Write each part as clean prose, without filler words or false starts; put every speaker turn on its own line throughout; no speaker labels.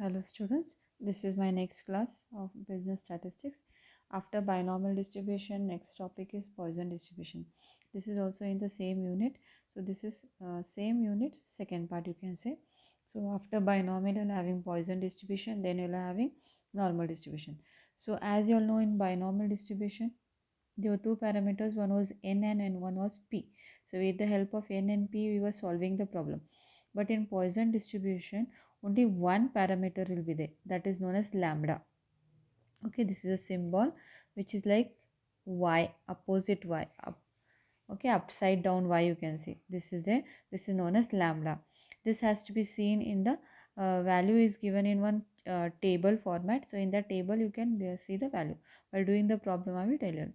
Hello students, this is my next class of business statistics. After binomial distribution, next topic is Poisson distribution. This is also in the same unit. So this is same unit, second part you can say. So after binomial you're having Poisson distribution, then you're having normal distribution. So as you all know, in binomial distribution, there were two parameters, one was n and one was p. So with the help of n and p, we were solving the problem. But in Poisson distribution, only one parameter will be there, that is known as lambda. Okay, this is a symbol which is like y, opposite y, okay, upside down y you can see. This is known as lambda. This has to be seen in the value is given in one table format. So in that table you can see the value. While doing the problem I will tell you.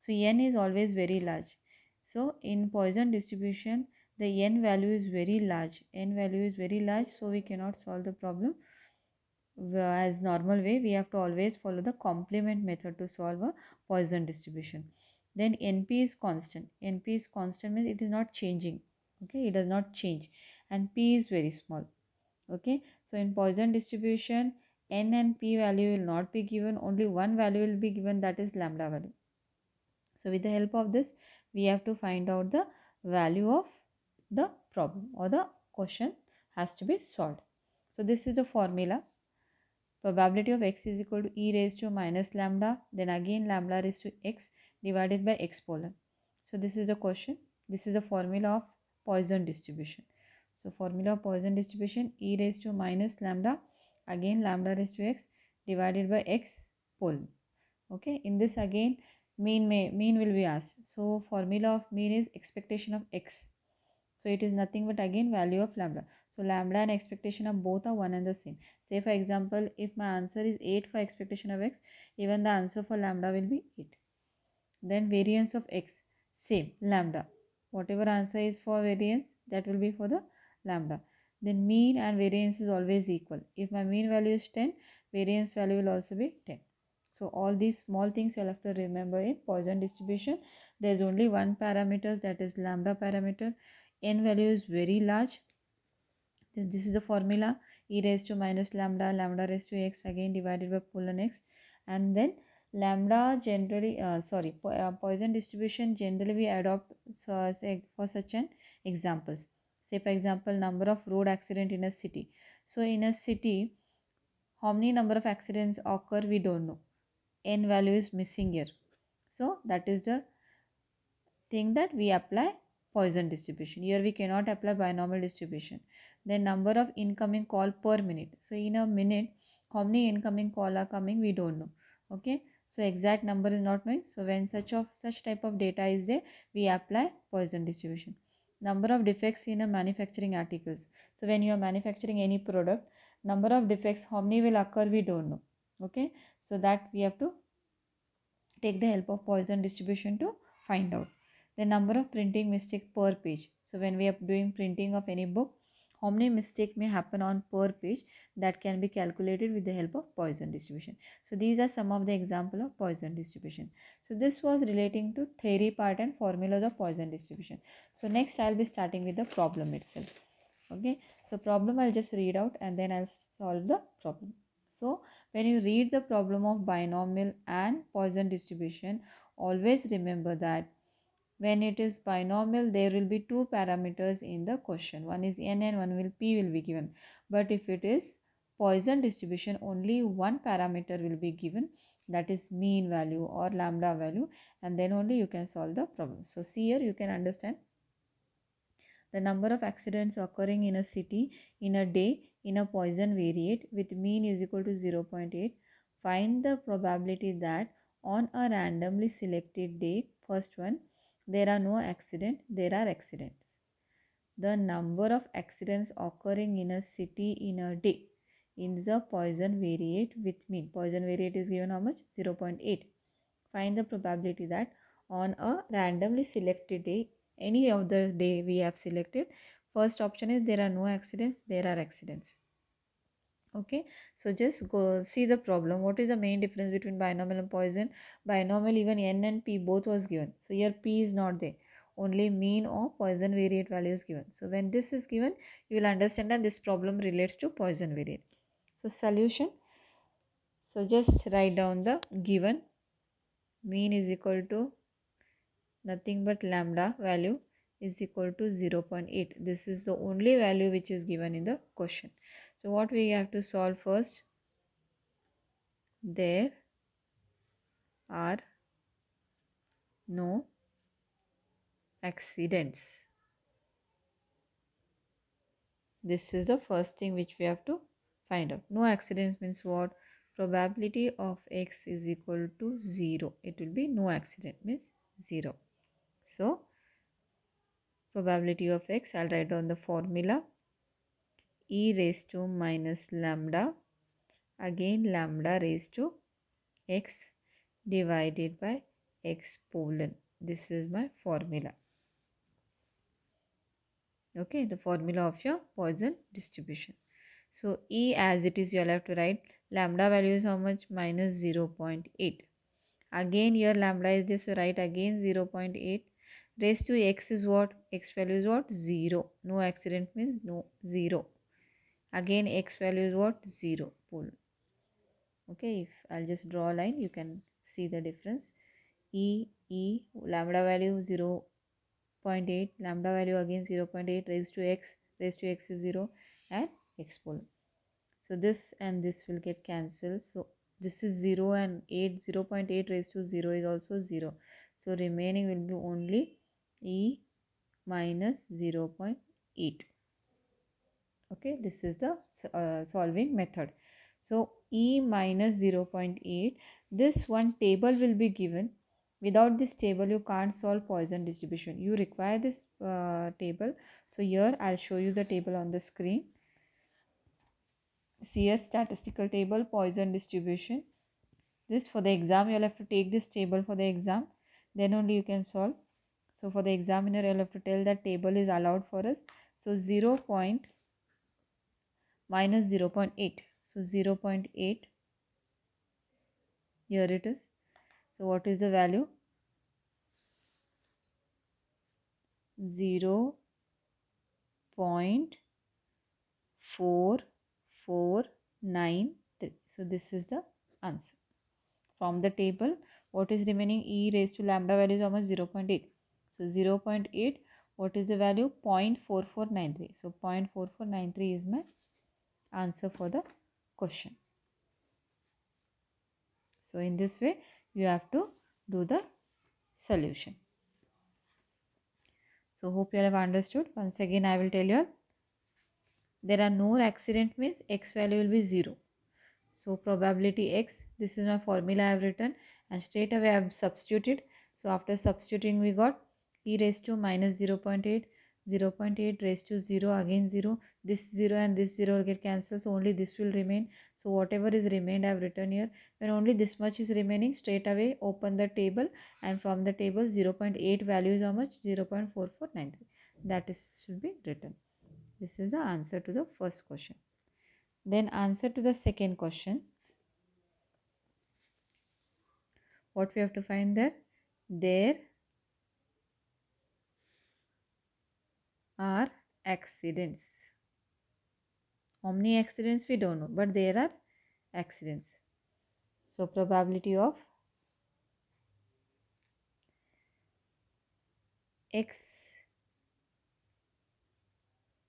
So n is always very large. So in Poisson distribution the n value is very large. N value is very large, so we cannot solve the problem as normal way. We have to always follow the complement method to solve a Poisson distribution. Then NP is constant. NP is constant means it is not changing. Okay, it does not change, and P is very small. Okay, so in Poisson distribution, N and P value will not be given. Only one value will be given, that is lambda value. So with the help of this, we have to find out the value of the problem, or the question has to be solved. So this is the formula. Probability of x is equal to e raised to minus lambda, then again lambda raised to x divided by x polar. So this is the question. This is the formula of Poisson distribution. So formula of Poisson distribution, e raised to minus lambda, again lambda raised to x divided by x polar. Okay, in this again mean will be asked. So formula of mean is expectation of x. So it is nothing but again value of lambda. So lambda and expectation of both are one and the same. Say for example, if my answer is 8 for expectation of x, even the answer for lambda will be 8. Then variance of x, same lambda. Whatever answer is for variance, that will be for the lambda. Then mean and variance is always equal. If my mean value is 10, variance value will also be 10. So all these small things you'll have to remember in Poisson distribution. There is only one parameter, that is lambda parameter. N value is very large. This is the formula, e raised to minus lambda, lambda raised to x again divided by ln x. And then lambda generally, Poisson distribution generally we adopt say for such an examples. Say for example, number of road accident in a city. So in a city, how many number of accidents occur we don't know. N value is missing here. So that is the thing that we apply Poisson distribution. Here we cannot apply binomial distribution. Then number of incoming call per minute. So in a minute, how many incoming call are coming we don't know. Okay, so exact number is not known. So when such type of data is there, we apply Poisson distribution. Number of defects in a manufacturing articles. So when you are manufacturing any product, number of defects how many will occur we don't know. Okay, so that we have to take the help of Poisson distribution to find out. The number of printing mistake per page. So when we are doing printing of any book, how many mistake may happen on per page, that can be calculated with the help of Poisson distribution. So these are some of the example of Poisson distribution. So this was relating to theory part and formulas of Poisson distribution. So next I'll be starting with the problem itself. Okay, so problem I'll just read out and then I'll solve the problem. So when you read the problem of binomial and Poisson distribution, always remember that when it is binomial, there will be two parameters in the question. One is n and one will p will be given. But if it is Poisson distribution, only one parameter will be given, that is mean value or lambda value, and then only you can solve the problem. So see here you can understand the number of accidents occurring in a city in a day in a Poisson variate with mean is equal to 0.8. Find the probability that on a randomly selected day, first one, there are no accidents, there are accidents. The number of accidents occurring in a city in a day in the Poisson variate with mean. Poisson variate is given how much? 0.8. Find the probability that on a randomly selected day, any of the day we have selected, first option is there are no accidents, there are accidents. Okay, so just go see the problem. What is the main difference between binomial and Poisson? Binomial, even n and p both was given, so here p is not there, only mean or Poisson variate value is given. So when this is given, you will understand that this problem relates to Poisson variate. So solution, so just write down the given. Mean is equal to nothing but lambda value is equal to 0.8. This is the only value which is given in the question. So what we have to solve first, there are no accidents. This is the first thing which we have to find out. No accidents means what? Probability of x is equal to 0. It will be no accident means 0. So probability of x, I'll write down the formula. E raised to minus lambda, again lambda raised to x divided by x pollen. This is my formula. Okay, the formula of your Poisson distribution. So E as it is, you will have to write lambda value is how much? Minus 0.8. Again here lambda is this, so write again 0.8. Raised to x is what? X value is what? 0. No accident means no, 0. Again x value is what? 0. Pull. Okay, if I'll just draw a line, you can see the difference. Lambda value 0.8, lambda value again 0.8 raised to x is 0 and x pole. So this and this will get cancelled. So this is 0 and 8, 0.8 raised to 0 is also 0. So remaining will be only e minus 0.8. Okay, this is the solving method. So e minus 0.8, this one table will be given. Without this table you can't solve Poisson distribution. You require this table. So here I'll show you the table on the screen. CS statistical table, Poisson distribution. This for the exam you'll have to take this table for the exam, then only you can solve. So for the examiner you'll have to tell that table is allowed for us. So 0. minus 0.8. So 0.8, here it is. So what is the value? 0.4493. So this is the answer. From the table, what is remaining? E raised to lambda value is almost 0.8. So 0.8, what is the value? 0.4493. So 0.4493 is my answer for the question. So in this way, you have to do the solution. So hope you have understood. Once again, I will tell you, there are no accident means x value will be 0. So probability x, this is my formula I have written, and straight away I have substituted. So after substituting we got e raised to minus 0.8, 0.8 raised to 0, again 0, this 0 and this 0 will get cancelled, so only this will remain. So whatever is remained I have written here. When only this much is remaining, straight away open the table, and from the table 0.8 value is how much? 0.4493. That is should be written. This is the answer to the first question. Then answer to the second question. What we have to find there? There are accidents. How many accidents we don't know, but there are accidents. So probability of x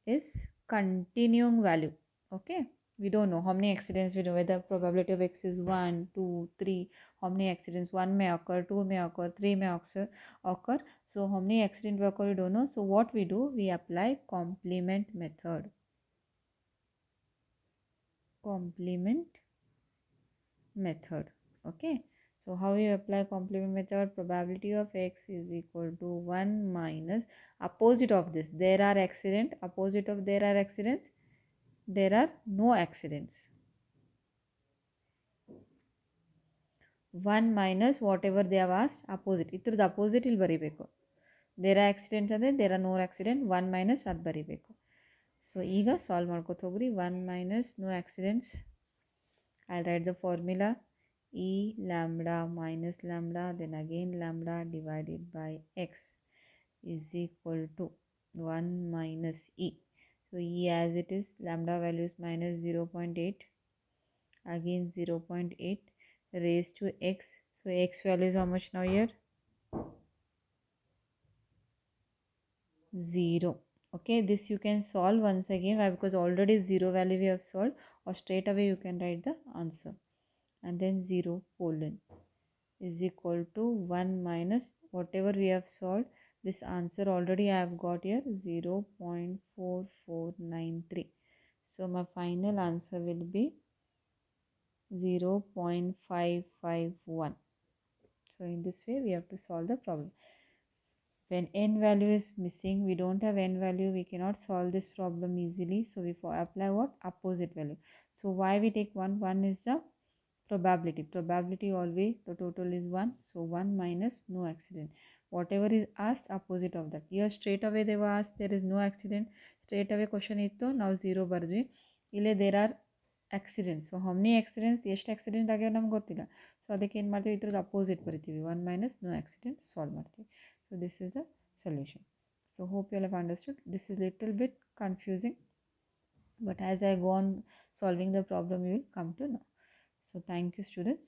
is continuing value. Okay, we don't know how many accidents we know, whether probability of x is 1, 2, 3, how many accidents 1 may occur, 2 may occur, 3 may occur. So how many accidents will occur we don't know. So what we do, we apply complement method. Complement method. Okay, so how you apply complement method? Probability of x is equal to 1 minus opposite of this. There are accident. Opposite of there are accidents. There are no accidents. 1 minus whatever they have asked opposite. Itrದ್ದು opposite ಇಲ್ಲಿ ಬರಿಬೇಕು. There are accidents ಅಂದರೆ there are no accident. 1 minus ಅದು ಬರಿಬೇಕು. So ಈಗ solve ಮಾಡ್ಕೋತ ಹೋಗ್ರಿ. 1 minus no accidents. I'll write the formula. E lambda minus lambda, then again lambda divided by x is equal to 1 minus e. So e as it is, lambda value is minus 0.8. again 0.8 raised to x. So x value is how much now here? 0. Okay, this you can solve once again. Why? Because already 0 value we have solved, or straight away you can write the answer. And then 0 colon is equal to 1 minus whatever we have solved. This answer already I have got here 0.4493. So my final answer will be 0.551. So in this way we have to solve the problem. When n value is missing, we don't have n value, we cannot solve this problem easily. So we apply what? Opposite value. So why we take 1? 1 is the probability always the total is 1. So 1 minus no accident. Whatever is asked, opposite of that. Here straight away they were asked there is no accident. Straight away question itto now 0 ಬರ್ದ್ವಿ. ಇಲ್ಲಿ there are accidents. So how many accidents, ಎಷ್ಟು accident ಆಗ್ಯಾವ ನಮ್ಗೆ ಗೊತ್ತಿಲ್ಲ. So ಅದಕ್ಕೆ ಏನು ಮಾಡ್ತೀವಿ, ಇದ್ರದ್ದು opposite ಬರಿತೀವಿ. 1 minus no accident ಸಾಲ್ವ್ ಮಾಡ್ತೀವಿ. So this is the solution. So hope you all have understood. This is little bit confusing, but as I go on solving the problem you will come to know. So thank you students.